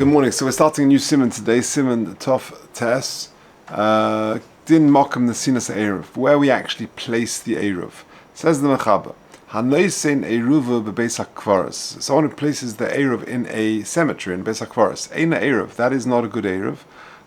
Good morning. So we're starting a new simon today, simon Tov Tes. Din Mokum Nesinas Eruv, where we actually place the Eruv. Says the Mechaber, Hanoisein Eruv bebeis hakvaros. Someone who places the Eruv in a cemetery in beis hakvaros. Eina Eruv, that is not a good Eruv.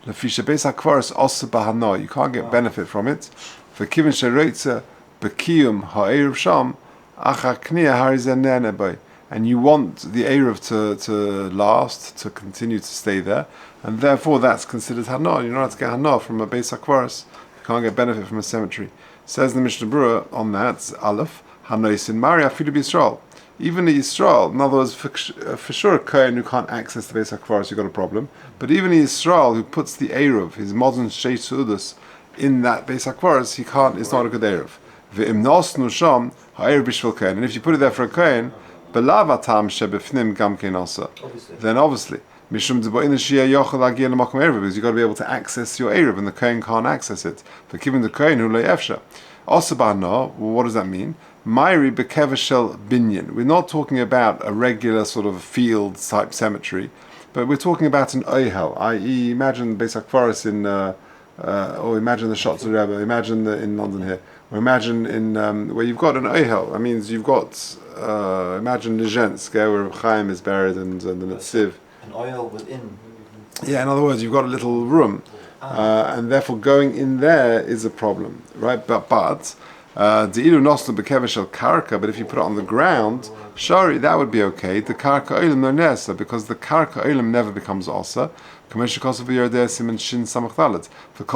Lefisha beis hakvaros osa bahano. You can't get benefit from it. For kivin shereitze bekiyum ha'eruv sham achar kniya harizen boy. And you want the Eruv to last, to continue to stay there, and therefore that's considered Hana. You're not allowed to get Hana from a Beis HaKvaros. You can't get benefit from a cemetery. Says the Mishnah Berurah on that, Aleph, Hanois in Maria Afilu Yisrael. Even in Yisrael, in other words, for sure a Kohen who can't access the Beis HaKvaros, you've got a problem. But even in Yisrael, who puts the Eruv, his modern Shei Su'udas, in that Beis HaKvaros, he can't, it's not a good Eruv. Ve'im nosnu sham ha'eruv bishvil Kohen. And if you put it there for a Kohen, then obviously, because you've got to be able to access your Eruv, and the Kohen can't access it. For giving the Kohen who lay efsha. Also, what does that mean? We're not talking about a regular sort of field type cemetery, but we're talking about an oihel, i.e., imagine Beis HaKvaros in, or imagine the Shots of Rabbi, imagine in London here, or imagine in where you've got an oihel. That means you've got. Imagine Nizhensk, where Chaim is buried and the Netziv. An oil within. Yeah, in other words, you've got a little room, and therefore going in there is a problem, right? But if you put it on the ground, shari, that would be okay. The karka olim no nesa, because the karka olim never becomes osa. For kol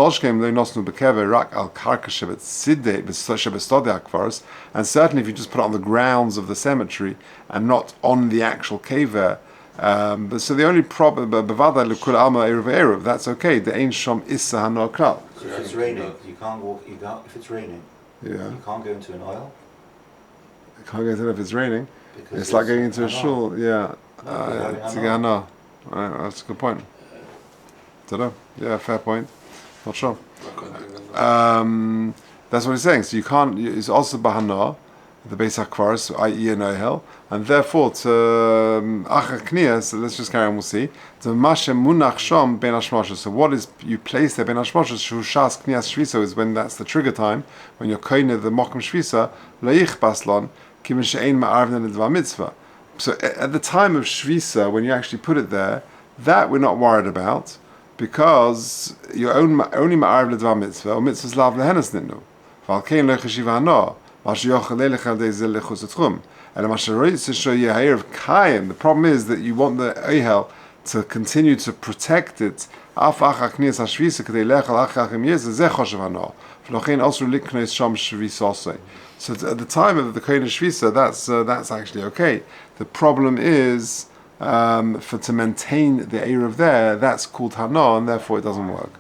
shkeim lo nosnu bekeve rak al karka shebet sidde shebestode akvaros, and certainly if you just put it on the grounds of the cemetery and not on the actual kever. But so the only problem, bevada lekul alma eruv, that's okay. The ein shom issa hano klal. So if it's raining, you can't walk. If it's raining, yeah, you can't go into an oil. You can't go into it if it's raining. Because it's like going into a shul. Yeah, Right, that's a good point. Don't know. Yeah, fair point. Not sure. That's what he's saying. So you can't. It's also bahana, the Beis HaKvaros, i.e. an ohel, and therefore to achar kniya. So let's just carry on. We'll see. To mashem munach sham ben hashmoshes. So what is you place there ben hashmoshes? Shushas kniyas shvisa is when that's the trigger time, when you're koine the mokum shvisa leich baslon kimin she'ein ma'arvin l'dvar mitzvah. So at the time of shvisa, when you actually put it there, that we're not worried about, because you're only ma'arv l'dvar mitzvah or mitzvahs lav lehenas nitnu. V'al kein lo cheshiva hano. And the problem is that you want the Ehel to continue to protect it. So at the time of the Kohen Shvisa, that's actually okay. The problem is to maintain the Eruv there, that's called Hana, and therefore it doesn't work.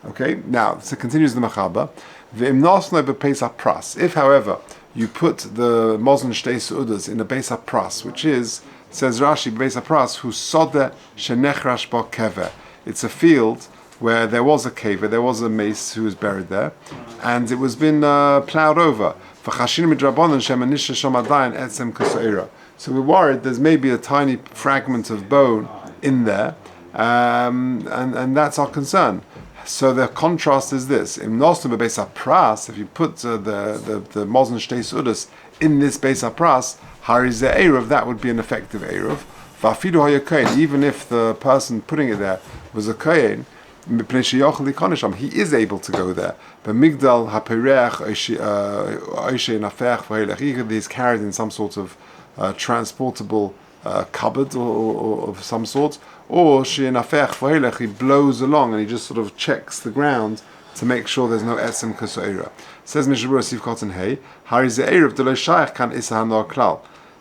Okay, now, so continues the Mechaber. If, however, you put the Mozen Shtei Su'udas in a Beis HaPras, which is, says Rashi, Beis HaPras, who sode shenechrash bo kever. It's a field where there was a kever, there was a mace who was buried there, and it was been plowed over. So we're worried there's maybe a tiny fragment of bone in there, and that's our concern. So the contrast is this: if you put the Mozen Shtei Su'udas in this Beis HaPras, Harize Eruv, that would be an effective Eruv. Even if the person putting it there was a Kohen, he is able to go there. But Migdal HaPereach he's carried in some sort of transportable cupboard or of some sort, or he blows along and he just sort of checks the ground to make sure there's no etzem kasoira. Says Mishnah Berurah Sif Kotan Hey, Harize Eruv delo shayach kan isa hana klal,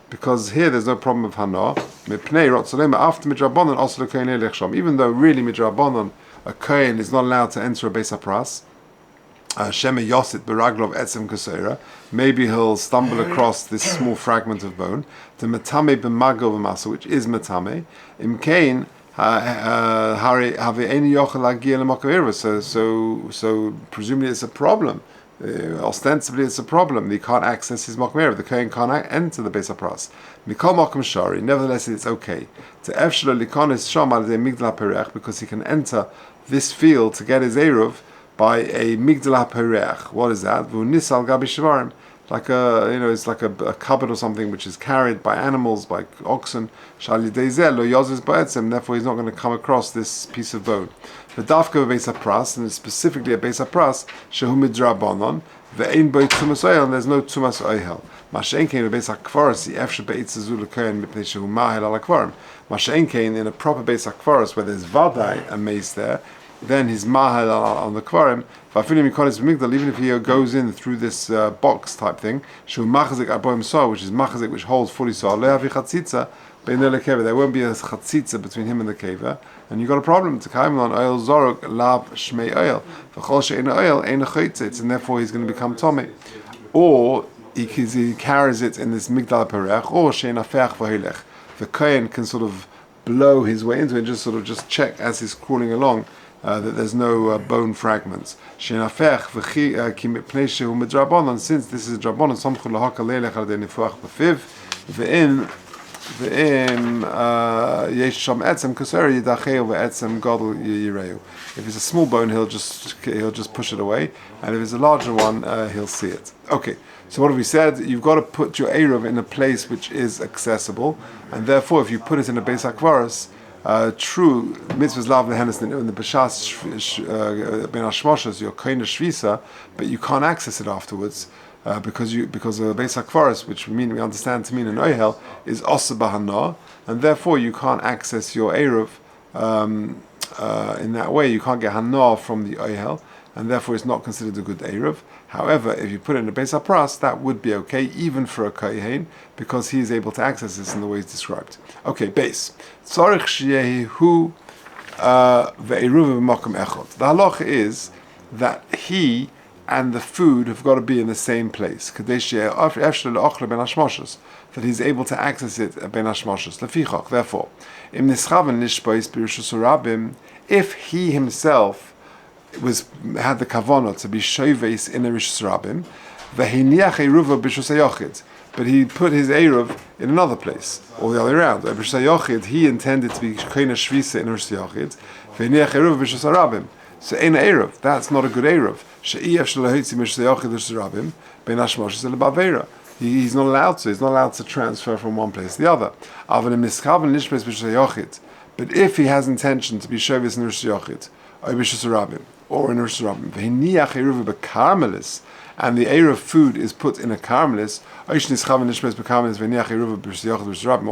because here there's no problem of hana. Mipnei rotzolema after midrabanon also kohen elech sham. Even though really midrabanon a kohen is not allowed to enter a Beis HaPras. Shema Yosit Beraglov Etzem Kaseira. Maybe he'll stumble across this small fragment of bone. The Matame B'Mago V'Masa, which is Matame. Imkain Hari Have Any Yochel Agia L'Mokavira. So presumably it's a problem. Ostensibly, it's a problem. He can't access his Mokum Erev. The Kohen can't enter the Beis HaPras. Mikol Mokum Shari. Nevertheless, it's okay. To Efshel Likonis Sham al Migdal HaPerech, because he can enter this field to get his Eruv by a Migdal HaPerech. What is that? V'unis al Gabi Shvarim. Like it's like a cupboard or something which is carried by animals, by oxen. Therefore, he's not going to come across this piece of bone. The dafka beis hapras, and it's specifically a beis hapras, shehu midrabanon, ve'ein boi tumas oil, and there's no tumas oil. Mashen came to beis hakvaros, the efshe beitz azul kohen mipnei shehu mahel al hakvarim. Mashen came in a proper beis hakvaros where there's vadai a mace there. Then his mahal on the kvarim. Even if he goes in through this box type thing, which is machazik, which holds fully saw, there won't be a chatzitza between him and the keva, and you got a problem. To Chaim on oil zorok lav shmei oil, and therefore he's going to become tomei. Or he carries it in this migdal perech, or she'enafech v'hilech. The kohen can sort of blow his way into it, and just check as he's crawling along. That there's no bone fragments. Since this is drabonon, samchu lahaka leilech al denifuach b'fiv, ve'im yesh sham etzem kuseri yidacheu ve'etzem gadol yireu. If it's a small bone, he'll just push it away, and if it's a larger one, he'll see it. Okay. So what have we said? You've got to put your Eruv in a place which is accessible, and therefore, if you put it in a Beis HaKvaros, true mitzvahs lav lehenes in the b'shas ben hashmoshes your koine shvisa, but you can't access it afterwards because of Beis HaKvaros, which we understand to mean an oihel, is osa b'hana, and therefore you can't access your eruv in that way. You can't get hana from the oihel, and therefore it's not considered a good eruv. However, if you put it in a Beis HaPras, that would be okay, even for a kohen, because he is able to access this in the ways described. Okay, base. Tzarich sheyehu ve'eruv b'makom echad. The halacha is that he and the food have got to be in the same place. That he's able to access it ben hashmoshes. Lefichach. Therefore, im nischaven nishbais b'rishus rabim, if he himself had the kavanah to be shoves in a rishus rabim, v'hiniach eruva b'rishus hayochid, but he put his eruv in another place, or the other way around. B'rishus hayochid, he intended to be koine shvisa in a rishus hayochid, v'hiniach eruva b'rishus harabim. So in eruv, that's not a good eruv. She'iyaf shlohitzi b'rishus hayochid rishus rabim ben hashmoshes elabavera. He's not allowed to. He's not allowed to transfer from one place to the other. Avon miskaven nishbes b'rishus hayochid. But if he has intention to be shoves in a rishus hayochid, or b'rishus harabim, or in a rishus rabim, v'hiniach eruv b'karmelis, and the eruv food is put in a karmelis, or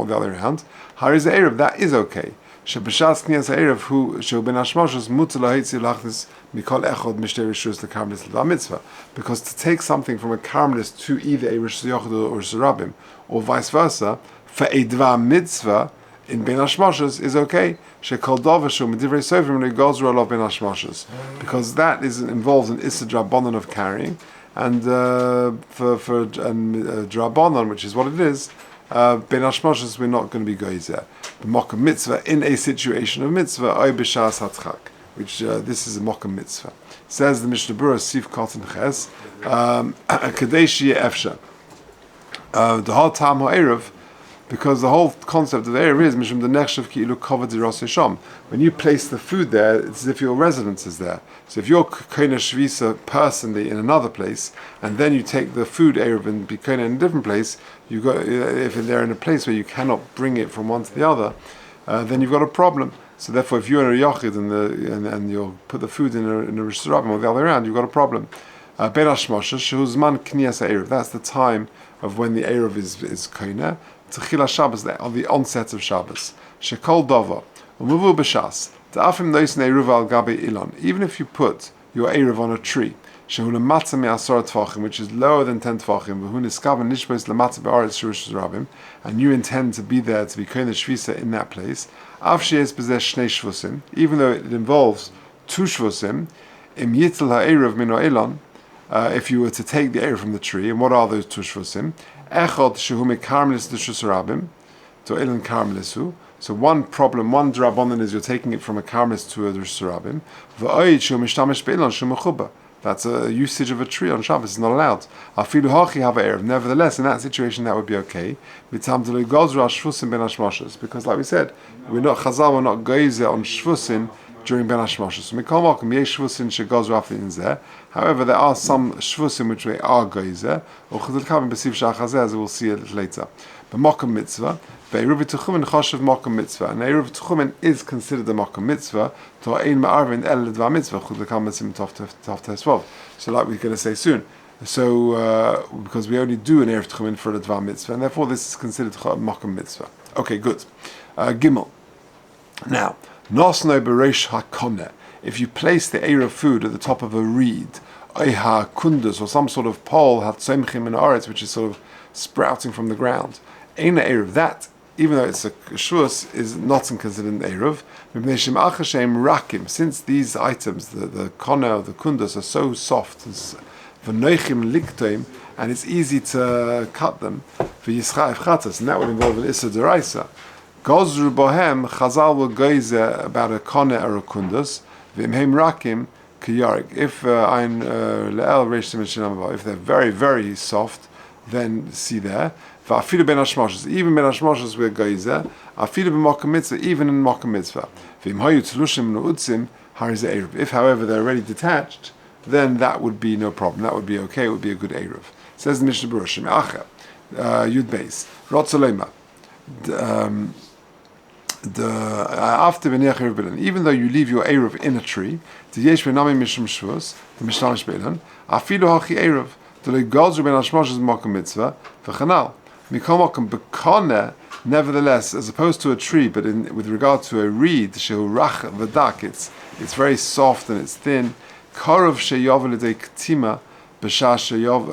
the other hand, how is the eruv? That is okay. Shebeshas knias eruv who ben hashmoshes mutar lahitzi lachnis mikol echod mishtei rishus lekarmelis mitzvah, because to take something from a karmelis to either a rishus yochid or rishus rabim, or vice versa, for a dva mitzvah in ben hashmoshes is okay. Shekol dovashu medivrei sofrim legozru olav ben hashmoshes, because that involves an issa drabonon of carrying. And for drabonon, which is what it is, ben hashmoshes, we're not going to be goyz there. The mokum mitzvah in a situation of mitzvah, oy b'shas hatchak, which this is a mokum mitzvah. Says the Mishnah Berurah Sif Katan Ches, kadesh ye efsha. The whole tam ha'eruv, because the whole concept of the eruv is mishum the nechshav ki ilu kavod diros yesham. When you place the food there, it's as if your residence is there. So if you're koine shvisa personally in another place, and then you take the food eruv and be koine in a different place, you got if they're in a place where you cannot bring it from one to the other, then you've got a problem. So therefore, if you're in a yachid and you'll put the food in a rishus rabim or the other way around, you've got a problem. Ben hashmoshes shehuzman knias eruv. That's the time of when the eruv is koine. Tchila Shabbos, on the onset of Shabbos. Shekol Dova, Umuvu B'Shas, Ta'afim Noisen Eruv al Gabi Ilon. Even if you put your Eruv on a tree, Shehu L'Matzah Me'asor T'fachim, which is lower than 10 T'fachim, V'hu Niskav Nishbos L'Matzah Be'aretz Shurish Rabim, and you intend to be there to be Koine Shvisa in that place, Av She'ez B'zeh Shnei Shvusim, even though it involves 2 Shvusim, Im Yitel HaEruv Mino Ilon, if you were to take the Eruv from the tree, and what are those 2 Shvusim? Echad shehu mekarmelis l'shus rabim, to ilan karmelisu. So one drabonon is you're taking it from a karmelis to a rishus rabim. V'oid shehu mishtamish be'ilan shehu mechuba. That's a usage of a tree on Shabbos. It's not allowed. Afilu hachi have erev. Nevertheless, in that situation, that would be okay. Because, like we said, we're not chazal, we're not geizer on shvusin during Ben Hashmoshes. However, there are some shvusim which we are geizer, as we'll see a little later. But Mokum mitzvah, Eruv Tuchumen choshev Mokum mitzvah, and Eruv Tuchumen is considered a Mokum mitzvah to ein ma'arvin el ledva mitzvah chudlekam mitzvah tov tesvav. So, like we're going to say soon. So, because we only do an Eruv Tuchumen for a ledva mitzvah, and therefore this is considered a Mokum mitzvah. Okay, good. Gimel. Now, Nosno bereish hakoneh. If you place the Eruv food at the top of a reed, Eiha kundus, or some sort of pole, hatzomchim in aretz, which is sort of sprouting from the ground. Eina Eruv, that, even though it's a shvus, is not considered an Eruv. Rakim, since these items, the koneh or the kundus, are so soft, and it's easy to cut them, and that would involve an Issa Deraisa. Gozru bohem, Chazal will geize about a koneh or a kundus, v'imheim rakim, kiyarik. If if they're very, very soft, then see there. Va'afilu ben hashmoshes, even ben hashmoshes we're geizer. Afilu ben mokum mitzvah, even in mokum mitzvah. V'im hayu tlushim nu'utzim hariz eruv. If, however, they're already detached, then that would be no problem. That would be okay. It would be a good eruv. Says the Mishnah Berurah, Acha Yud Beis Rotzolema. After beniach eruv bilan, even though you leave your eruv in a tree, the yesh benami mishum shvus, the mishnamish bilan, afilu hachi eruv, the legazru ben hashmoshes mokum mitzvah, v'chanal. Mikomokum bekone, nevertheless, as opposed to a tree, but with regard to a reed, she'urach v'dak, it's very soft and it's thin. Karov she'yov l'dei ktima, b'shah she'yov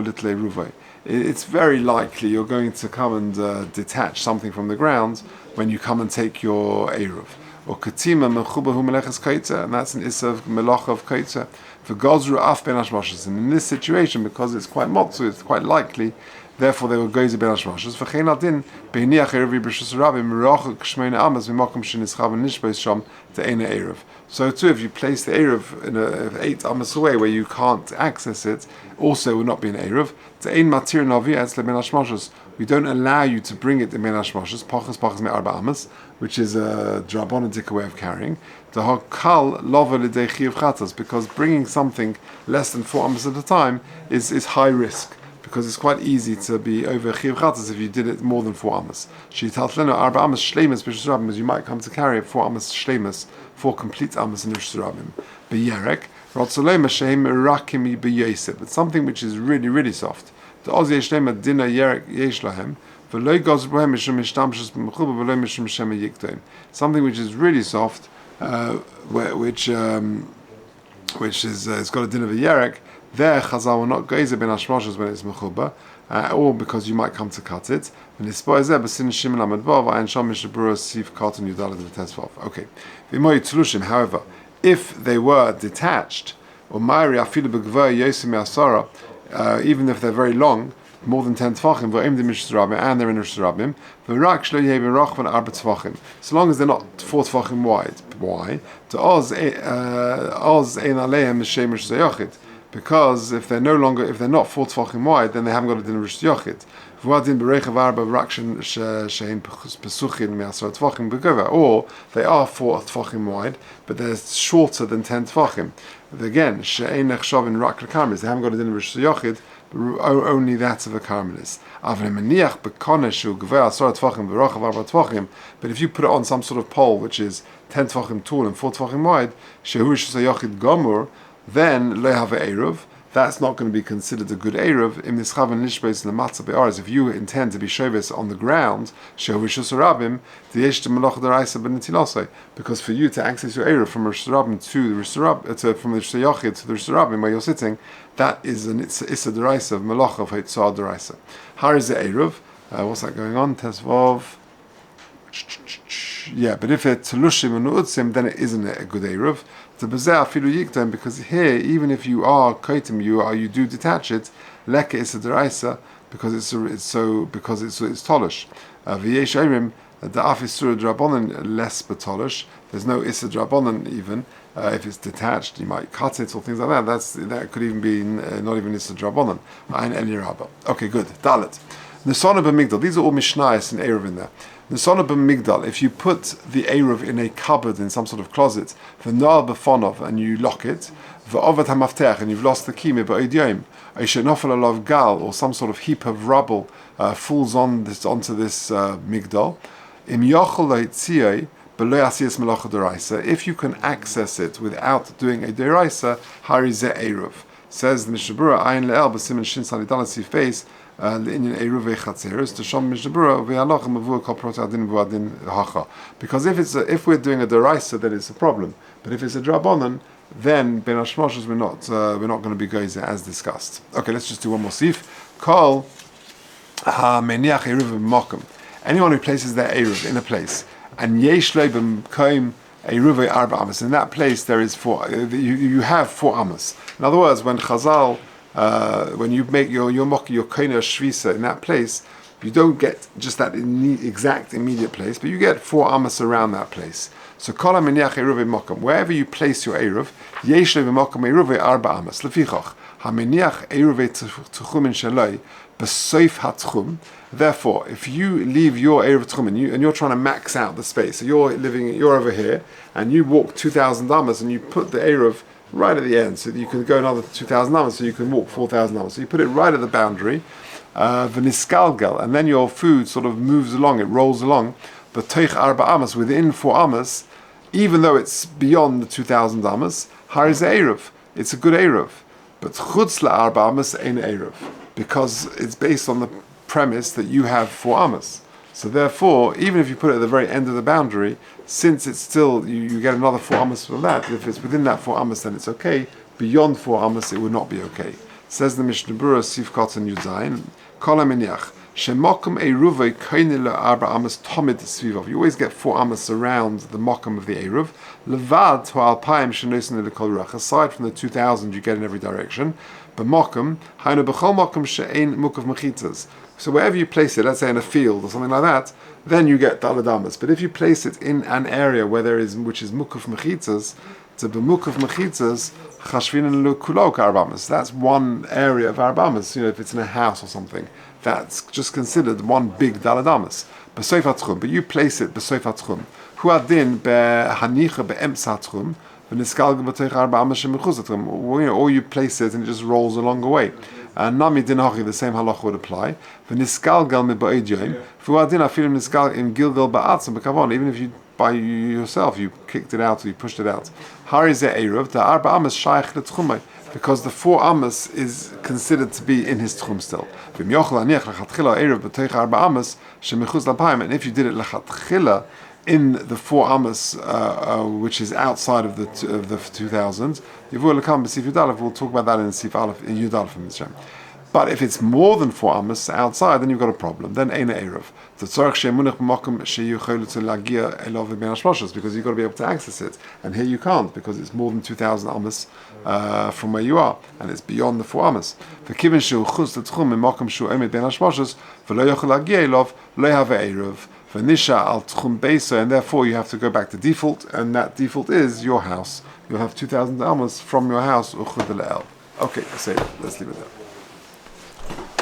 l'tlei ruvay. It's very likely you're going to come and detach something from the ground when you come and take your eruv. Or katima mechubahu meleches kaitza, and that's an issa of melacha of kaitza. For gozru af ben hashmoshes, and in this situation, because it's quite motzu, it's quite likely, therefore they will go to ben hashmoshes. V'chein adin beiniach eruvi b'shus rabim merachuk shmeina amas v'makom shenischav nishbeis sham te'ena eruv. So too, if you place the eruv in 8 amas away where you can't access it, also will not be an eruv. Te'ein matir navi etzle ben hashmoshes. We don't allow you to bring it in ben hashmoshes. Pachas me arba amas, which is a drabonadik way of carrying. The hakal lova l'dei chiyuv chatas, because bringing something less than 4 amas at a time is high risk, because it's quite easy to be over chiyuv chatas if you did it more than 4 amas. Shitatlenu arba amas shleimus b'shus rabim, as you might come to carry 4 amas shleimus, 4 complete amas in b'shus rabim. B'yerek rotzolema sheim rakim b'yosef, but something which is really, really soft. The oz yesh lema dina yerek yesh lahem. Something which is really soft, which is it's got a din of a yerek. There, Chazal will not geizer ben hashmoshes when it's mechuba, or because you might come to cut it. And it's boizer b'sin shimon amad vav and sham mishabura sif karton yudalet v'tesvav. Okay. V'imoy tlushim. However, if they were detached, or ma'iri afilu b'gvay yosim asara, even if they're very long, more than 10 tefachim, and they're in Rosh Rabim, so long as they're not 4 tefachim wide. Why? Because if they're not 4 tefachim wide, then they haven't got a din Rosh Yochid. Or they are 4 tefachim wide, but they're shorter than 10 tefachim. Again, they haven't got a din Rosh Yochid, only that of a karmelis. But if you put it on some sort of pole which is 10 tefachim tall and 4 tefachim wide, then lehava eruv, that's not going to be considered a good eruv. In this chavan nishbeis in the matzah be'aris, if you intend to be shovis on the ground, because for you to access your eruv from Rosh Rabim to the Rosh Rabim, from the Rosh Yochid to the Rosh Rabim where you're sitting, that is an issa deraisa of melacha of hitzah deraisa. How is the eruv? What's that going on? Tesvav. Yeah, but if it's tlushim and utzim, then it isn't a good eruv. Because here, even if you are kaitim, you do detach it, leka is a deraisa because it's tolish. V'yesh eirim The af isur drabonin less betolish. There's no isur drabonin even. If it's detached, you might cut it or things like that. That could even be not even isur drabonin. Ein eli rabba. Okay, good. Dalet. Nesana b'migdal. These are all mishnayos and Eruv in there. Nesana b'migdal. If you put the Eruv in a cupboard in some sort of closet, v'nal b'fonov, and you lock it, v'ovad hamaftech, and you've lost the key, b'oidyoim, nofel alav gal, or some sort of heap of rubble falls onto this migdal. Im yochel lo'itzioi, b'lo yasiyas melacha deraisa. If you can access it without doing a deraisa, hari ze Eruv. Says the Mishnah Berurah, ayin le'el b'simen shin salidal face. Because if it's if we're doing a deraisa, then it's a problem. But if it's a drabonan, then ben hashmoshes we're not going to be gozer as discussed. Okay, let's just do one more sif. Kol ha-meniach eruv b'mokum. Anyone who places their eruv in a place and yesh lo b'mkoim eruv arba amas. In that place there is you have 4 amas. In other words, when Chazal when you make your koina shvisa in that place, you don't get just that exact immediate place, but you get 4 amas around that place. So kol ha-meniach eruv b'mokum, wherever you place your eruv, yesh lo b'mokum eruv arba amas. Lefichach ha-meniach eruv tchumin shaloi b'soif hatchum. Therefore, if you leave your eruv tchum and you're trying to max out the space, so you're over here and you walk 2,000 amas and you put the eruv right at the end, so that you can go another 2,000 amas, so you can walk 4,000 amas. So you put it right at the boundary, v'niskalgal, and then your food sort of moves along, it rolls along, but teich arba amas, within 4 amas, even though it's beyond the 2,000 amas, hariz eruv, it's a good eruv. But chutz la'arba amas ein eruv, because it's based on the premise that you have 4 amas. So therefore, even if you put it at the very end of the boundary, since it's still, you get another 4 amas from that. If it's within that 4 amas, then it's okay. Beyond 4 amas, it would not be okay. Says the Mishnah Berurah, Sif Kotan Yudayin, Kol ha-meniach, shemokum eruvei koine le'arba amas tomid svivov. You always get 4 amas around the mokum of the eruv. Levad ho'alpayim shenosin lekol ruach. Aside from the 2,000 you get in every direction, but mokum hainu b'chol mokum she'ein mukav mechitas. So wherever you place it, let's say in a field or something like that, then you get daladamas. But if you place it in an area which is mukuf mechitzas, to be mukuf mechitzas, chashvinin lukulok arbamas. That's one area of arbamas. If it's in a house or something, that's just considered one big daladamas. B'soif hatchum, but you place it b'soif hatchum. Hu adin behanicha be'emtza hatchum, v'niskalga b'teich arbamas shemichuz hatchum. Or you place it and it just rolls along the way. Nami dinachi, the same halach would apply. V'niskalgal mi'ba'idyoim. V'uadin afilim niskal in gilgal ba'atzim b'kavon. Even if you by yourself you kicked it out or you pushed it out. Hari ze eruv the arba amas shaykh letchumay, because the 4 amas is considered to be in his tchum still. V'myochel aniach lechatchila eruv b'teich arba amas shemichuz lapayim. And if you did it lechatchila in the 4 amas, which is outside of the 2,000, Yivur lekam b'sif Yudalef. We'll talk about that in Sif Aleph in Yudalef in Mitzrayim. But if it's more than 4 amas outside, then you've got a problem. Then eina eruv. The tzorich she'munach b'makom she'yuchol lagia elov ben hashmoshes, because you've got to be able to access it, and here you can't because it's more than 2,000 amas from where you are, and it's beyond the 4 amas. V'kiven she'u chutz l'tchum b'makom she'u emet ben hashmoshes v'lo yochol lagia elov lo have eruv. V'nisha al tchum beisa, and therefore you have to go back to default, and that default is your house. You'll have 2,000 amas from your house. Okay, let's leave it there.